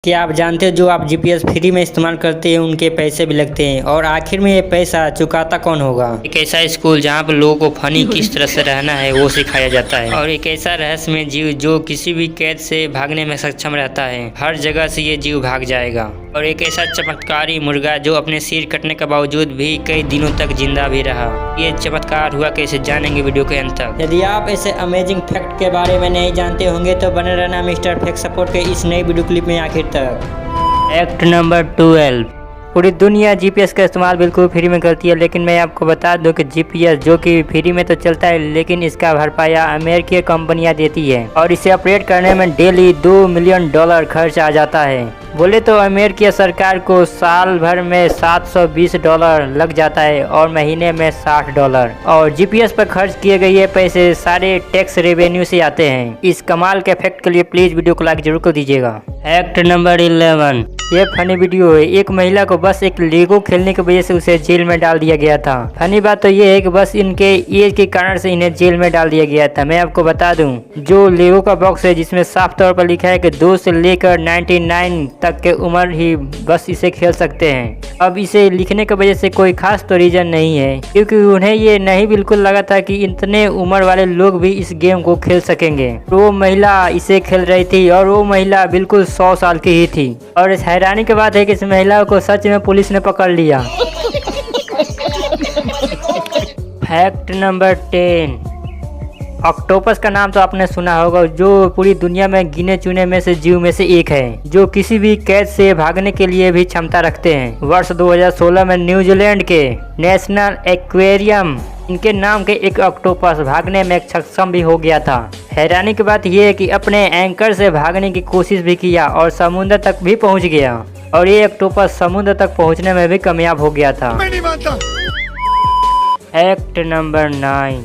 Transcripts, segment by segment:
क्या आप जानते हो जो आप जीपीएस फ्री में इस्तेमाल करते हैं उनके पैसे भी लगते हैं और आखिर में ये पैसा चुकाता कौन होगा। एक ऐसा स्कूल जहाँ पर लोगों को फनी किस तरह से रहना है वो सिखाया जाता है और एक ऐसा रहस्यमय जीव जो किसी भी कैद से भागने में सक्षम रहता है। हर जगह से ये जीव भाग जाएगा। और एक ऐसा चमत्कारी मुर्गा जो अपने सिर कटने के बावजूद भी कई दिनों तक जिंदा भी रहा। ये चमत्कार हुआ कैसे, जानेंगे वीडियो के अंत तक। यदि आप ऐसे अमेजिंग फैक्ट के बारे में नहीं जानते होंगे तो बने रहना मिस्टर फैक्ट सपोर्ट के इस नई वीडियो क्लिप में आखिर तक। Fact number 12। पूरी दुनिया जीपीएस का इस्तेमाल बिल्कुल फ्री में करती है, लेकिन मैं आपको बता दूं कि जीपीएस जो कि फ्री में तो चलता है लेकिन इसका भरपाया अमेरिकी कंपनियां देती है और इसे ऑपरेट करने में डेली $2 मिलियन खर्च आ जाता है। बोले तो अमेरिकी सरकार को साल भर में $720 लग जाता है और महीने में $60 और जीपीएस पर खर्च किए गए ये पैसे सारे टैक्स रेवेन्यू से आते हैं। इस कमाल के फैक्ट के लिए प्लीज वीडियो को लाइक जरूर कर दीजिएगा। Fact number 11। ये फनी वीडियो है। एक महिला को बस एक लेगो खेलने की वजह से उसे जेल में डाल दिया गया था। फनी बात तो ये है कि बस इनके एज के कारण से इन्हें जेल में डाल दिया गया था। मैं आपको बता दूं, जो लेगो का बॉक्स है जिसमें साफ तौर पर लिखा है कि 2 से लेकर 99 तक के उम्र ही बस इसे खेल सकते हैं। अब इसे लिखने की वजह से कोई खास तो रीजन नहीं है, क्योंकि उन्हें ये नहीं बिल्कुल लगा था कि इतने उम्र वाले लोग भी इस गेम को खेल सकेंगे। वो महिला इसे खेल रही थी और वो महिला बिल्कुल 100 साल की ही थी। और इस हैरानी की बात है कि इस महिला को सच में पुलिस ने पकड़ लिया। Fact number 10। ऑक्टोपस का नाम तो आपने सुना होगा, जो पूरी दुनिया में गिने चुने में से जीव में से एक है जो किसी भी कैद से भागने के लिए भी क्षमता रखते हैं। वर्ष 2016 में न्यूजीलैंड के नेशनल एक्वेरियम इनके नाम के एक ऑक्टोपस भागने में सक्षम भी हो गया था। हैरानी की बात यह है कि अपने एंकर से भागने की कोशिश भी किया और समुद्र तक भी पहुंच गया और ये ऑक्टोपस समुद्र तक पहुंचने में भी कामयाब हो गया था। मैं नहीं मानता। Fact number 9।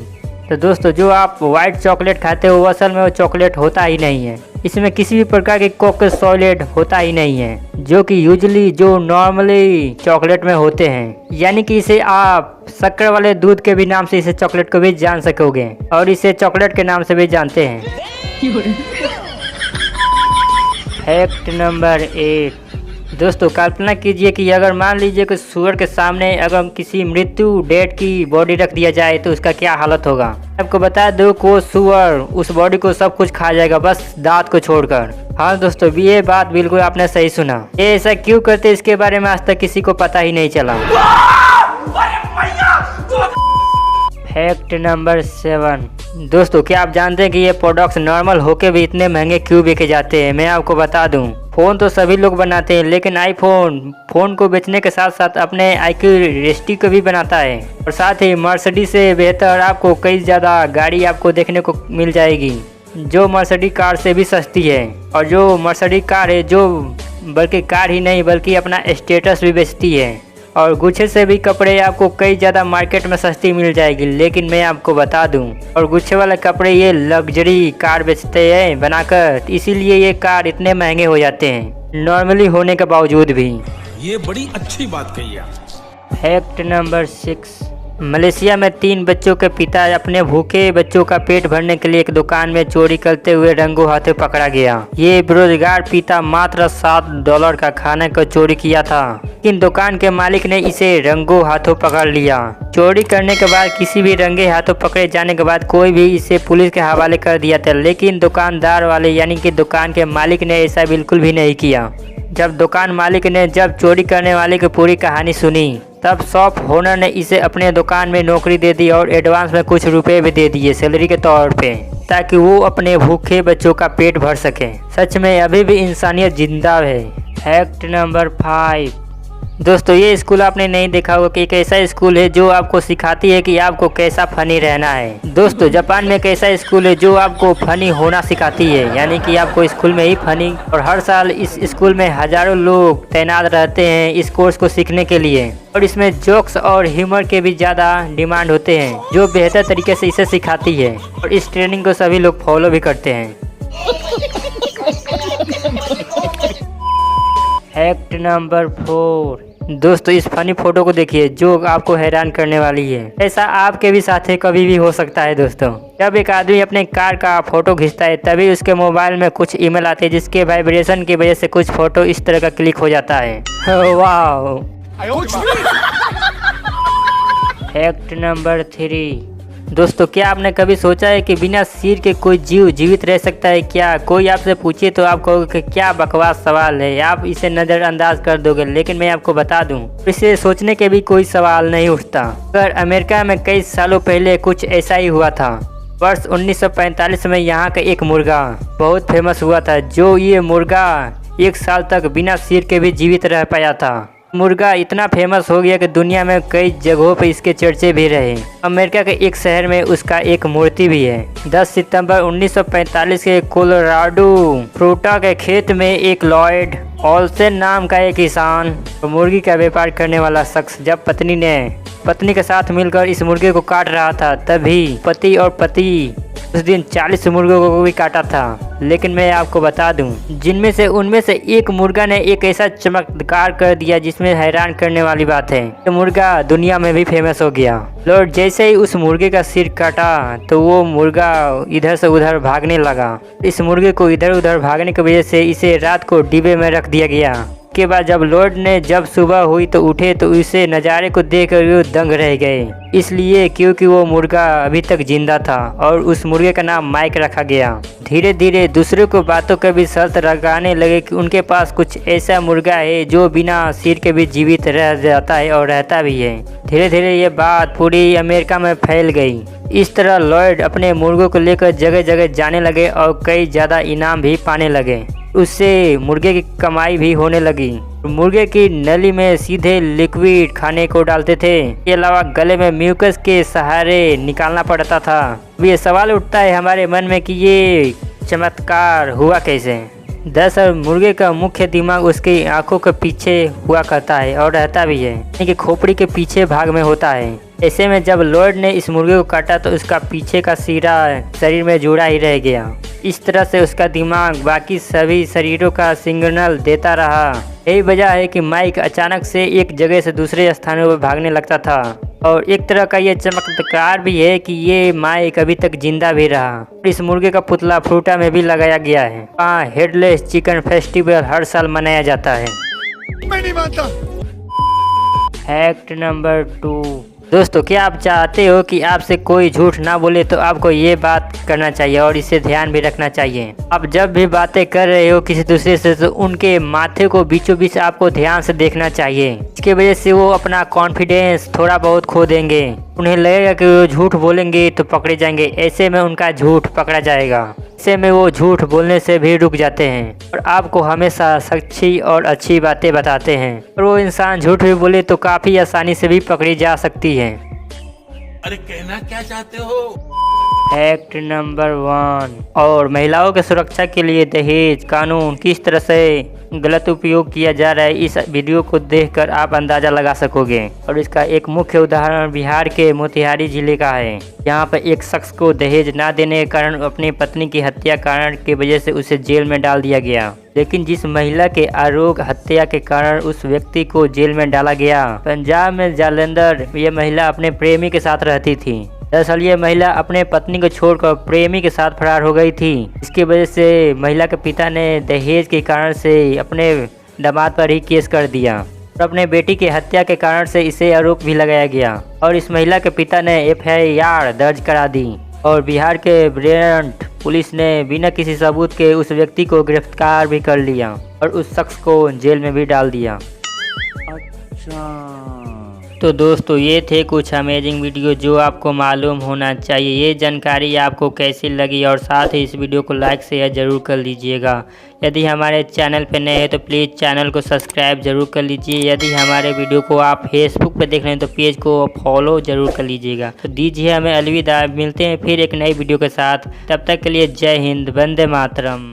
तो दोस्तों, जो आप व्हाइट चॉकलेट खाते हो वो असल में वो चॉकलेट होता ही नहीं है। इसमें किसी भी प्रकार के कोको सॉलिड होता ही नहीं है, जो कि यूजुअली जो नॉर्मली चॉकलेट में होते हैं। यानी कि इसे आप शक्कर वाले दूध के भी नाम से इसे चॉकलेट को भी जान सकोगे और इसे चॉकलेट के नाम से भी जानते हैं। Fact number 8। दोस्तों, कल्पना कीजिए कि अगर मान लीजिए कि सुअर के सामने अगर किसी मृत्यु डेड की बॉडी रख दिया जाए तो उसका क्या हालत होगा। आपको बता दो कि वो सुअर उस बॉडी को सब कुछ खा जाएगा, बस दांत को छोड़कर। हाँ दोस्तों, ये बात बिल्कुल आपने सही सुना। ये ऐसा क्यों करते इसके बारे में आज तक किसी को पता ही नहीं चला। Fact number 7। दोस्तों, क्या आप जानते हैं कि ये प्रोडक्ट्स नॉर्मल होके भी इतने महंगे क्यों बेचे जाते हैं। मैं आपको बता दूं, फ़ोन तो सभी लोग बनाते हैं लेकिन आईफोन फ़ोन को बेचने के साथ साथ अपने एक्यूरेसिटी को भी बनाता है और साथ ही मर्सिडीज से बेहतर आपको कई ज़्यादा गाड़ी आपको देखने को मिल जाएगी जो मर्सिडीज कार से भी सस्ती है। और जो मर्सिडीज कार है जो बल्कि कार ही नहीं बल्कि अपना स्टेटस भी बेचती है। और गुच्छे से भी कपड़े आपको कई ज़्यादा मार्केट में सस्ती मिल जाएगी। लेकिन मैं आपको बता दूं, और गुच्छे वाले कपड़े ये लग्जरी कार बेचते हैं बनाकर, इसीलिए ये कार इतने महंगे हो जाते हैं नॉर्मली होने के बावजूद भी। ये बड़ी अच्छी बात कही है। Fact number 6। मलेशिया में 3 बच्चों के पिता अपने भूखे बच्चों का पेट भरने के लिए एक दुकान में चोरी करते हुए रंगों हाथों पकड़ा गया। ये बेरोजगार पिता मात्र $7 का खाने को चोरी किया था, लेकिन दुकान के मालिक ने इसे रंगों हाथों पकड़ लिया। चोरी करने के बाद किसी भी रंगे हाथों पकड़े जाने के बाद कोई भी इसे पुलिस के हवाले कर दिया था, लेकिन दुकानदार वाले यानी कि दुकान के मालिक ने ऐसा बिल्कुल भी नहीं किया। जब दुकान मालिक ने जब चोरी करने वाले की पूरी कहानी सुनी तब शॉप ओनर ने इसे अपने दुकान में नौकरी दे दी और एडवांस में कुछ रुपए भी दे दिए सैलरी के तौर पे, ताकि वो अपने भूखे बच्चों का पेट भर सके। सच में अभी भी इंसानियत जिंदा है। Fact number 5। दोस्तों, ये स्कूल आपने नहीं देखा होगा कि एक ऐसा स्कूल है जो आपको सिखाती है कि आपको कैसा फनी रहना है। दोस्तों, जापान में एक ऐसा स्कूल है जो आपको फनी होना सिखाती है, यानी कि आपको स्कूल में ही फनी। और हर साल इस स्कूल में हजारों लोग तैनात रहते हैं इस कोर्स को सीखने के लिए और इसमें जोक्स और ह्यूमर के भी ज़्यादा डिमांड होते हैं जो बेहतर तरीके से इसे सिखाती है और इस ट्रेनिंग को सभी लोग फॉलो भी करते हैं। Fact number 4। दोस्तों इस फनी फोटो को देखिए जो आपको हैरान करने वाली है। ऐसा आपके भी साथ कभी भी हो सकता है दोस्तों। जब एक आदमी अपने कार का फोटो खींचता है तभी उसके मोबाइल में कुछ ईमेल आते हैं जिसके वाइब्रेशन की वजह से कुछ फोटो इस तरह का क्लिक हो जाता है। वाह। Fact number 3। दोस्तों क्या आपने कभी सोचा है कि बिना सिर के कोई जीव जीवित रह सकता है क्या? कोई आपसे पूछे तो आप कहोगे कि क्या बकवास सवाल है, आप इसे नज़रअंदाज कर दोगे। लेकिन मैं आपको बता दूं, इसे सोचने के भी कोई सवाल नहीं उठता। पर अमेरिका में कई सालों पहले कुछ ऐसा ही हुआ था। वर्ष 1945 में यहाँ का एक मुर्गा बहुत फेमस हुआ था। जो ये मुर्गा 1 साल तक बिना सिर के भी जीवित रह पाया था। मुर्गा इतना फेमस हो गया कि दुनिया में कई जगहों पर इसके चर्चे भी रहे। अमेरिका के एक शहर में उसका एक मूर्ति भी है। 10 सितंबर 1945 के कोलोराडो फ्रूटा के खेत में एक लॉयड ऑल्सन नाम का एक किसान मुर्गी का व्यापार करने वाला शख्स जब पत्नी के साथ मिलकर इस मुर्गे को काट रहा था तभी पति और पति उस दिन 40 मुर्गों को भी काटा था। लेकिन मैं आपको बता दूं, उनमें से एक मुर्गा ने एक ऐसा चमत्कार कर दिया जिसमें हैरान करने वाली बात है। ये मुर्गा दुनिया में भी फेमस हो गया। लॉर्ड जैसे ही उस मुर्गे का सिर काटा तो वो मुर्गा इधर से उधर भागने लगा। इस मुर्गे को इधर उधर भागने की वजह से इसे रात को डिब्बे में रख दिया गया। के बाद जब सुबह हुई तो उठे तो इसे नज़ारे को देखकर वो दंग रह गए, इसलिए क्योंकि वो मुर्गा अभी तक जिंदा था और उस मुर्गे का नाम माइक रखा गया। धीरे धीरे दूसरों को बातों का भी शर्त लगाने लगे कि उनके पास कुछ ऐसा मुर्गा है जो बिना सिर के भी जीवित रह जाता है और रहता भी है। धीरे धीरे ये बात पूरी अमेरिका में फैल गई। इस तरह लॉयड अपने मुर्गों को लेकर जगह जगह जाने लगे और कई ज़्यादा इनाम भी पाने लगे। उससे मुर्गे की कमाई भी होने लगी। मुर्गे की नली में सीधे लिक्विड खाने को डालते थे, इसके अलावा गले में म्यूकस के सहारे निकालना पड़ता था। ये सवाल उठता है हमारे मन में कि ये चमत्कार हुआ कैसे। दरअसल मुर्गे का मुख्य दिमाग उसकी आंखों के पीछे हुआ करता है और रहता भी है, यानी कि खोपड़ी के पीछे भाग में होता है। ऐसे में जब लॉर्ड ने इस मुर्गे को काटा तो उसका पीछे का सिरा शरीर में जुड़ा ही रह गया। इस तरह से उसका दिमाग बाकी सभी शरीरों का सिग्नल देता रहा। यही वजह है कि माइक अचानक से एक जगह से दूसरे स्थानों पर भागने लगता था। और एक तरह का ये चमत्कार भी है कि ये माइक अभी तक जिंदा भी रहा। इस मुर्गे का पुतला फ्रूटा में भी लगाया गया है। वहाँ हेडलेस चिकन फेस्टिवल हर साल मनाया जाता है। मैं नहीं मानता। Fact number 2। दोस्तों क्या आप चाहते हो कि आपसे कोई झूठ ना बोले तो आपको ये बात करना चाहिए और इसे ध्यान भी रखना चाहिए। आप जब भी बातें कर रहे हो किसी दूसरे से तो उनके माथे को बीचों बीच आपको ध्यान से देखना चाहिए। इसके वजह से वो अपना कॉन्फिडेंस थोड़ा बहुत खो देंगे। उन्हें लगेगा कि वो झूठ बोलेंगे तो पकड़े जाएंगे, ऐसे में उनका झूठ पकड़ा जाएगा। ऐसे में वो झूठ बोलने से भी रुक जाते हैं और आपको हमेशा सच्ची और अच्छी बातें बताते हैं। और वो इंसान झूठ भी बोले तो काफ़ी आसानी से भी पकड़ी जा सकती है। अरे कहना क्या चाहते हो? Fact number 1। और महिलाओं की सुरक्षा के लिए दहेज कानून किस तरह से गलत उपयोग किया जा रहा है, इस वीडियो को देखकर आप अंदाज़ा लगा सकोगे। और इसका एक मुख्य उदाहरण बिहार के मोतिहारी जिले का है। यहाँ पर एक शख्स को दहेज ना देने के कारण अपनी पत्नी की हत्या कारण की वजह से उसे जेल में डाल दिया गया। लेकिन जिस महिला के आरोप हत्या के कारण उस व्यक्ति को जेल में डाला गया, पंजाब में जालंधर, यह महिला अपने प्रेमी के साथ रहती थी। दरअसल ये महिला अपने पत्नी को छोड़कर प्रेमी के साथ फरार हो गई थी। इसकी वजह से महिला के पिता ने दहेज के कारण से अपने दामाद पर ही केस कर दिया और अपने बेटी की हत्या के कारण से इसे आरोप भी लगाया गया और इस महिला के पिता ने FIR दर्ज करा दी और बिहार के ब्रेंट पुलिस ने बिना किसी सबूत के उस व्यक्ति को गिरफ्तार भी कर लिया और उस शख्स को जेल में भी डाल दिया। तो दोस्तों ये थे कुछ अमेजिंग वीडियो जो आपको मालूम होना चाहिए। ये जानकारी आपको कैसी लगी और साथ ही इस वीडियो को लाइक शेयर ज़रूर कर लीजिएगा। यदि हमारे चैनल पर नए हैं तो प्लीज़ चैनल को सब्सक्राइब ज़रूर कर लीजिए। यदि हमारे वीडियो को आप फेसबुक पर देख रहे हैं तो पेज को फॉलो ज़रूर कर लीजिएगा। तो दीजिए हमें अलविदा, मिलते हैं फिर एक नई वीडियो के साथ। तब तक के लिए जय हिंद, वंदे मातरम।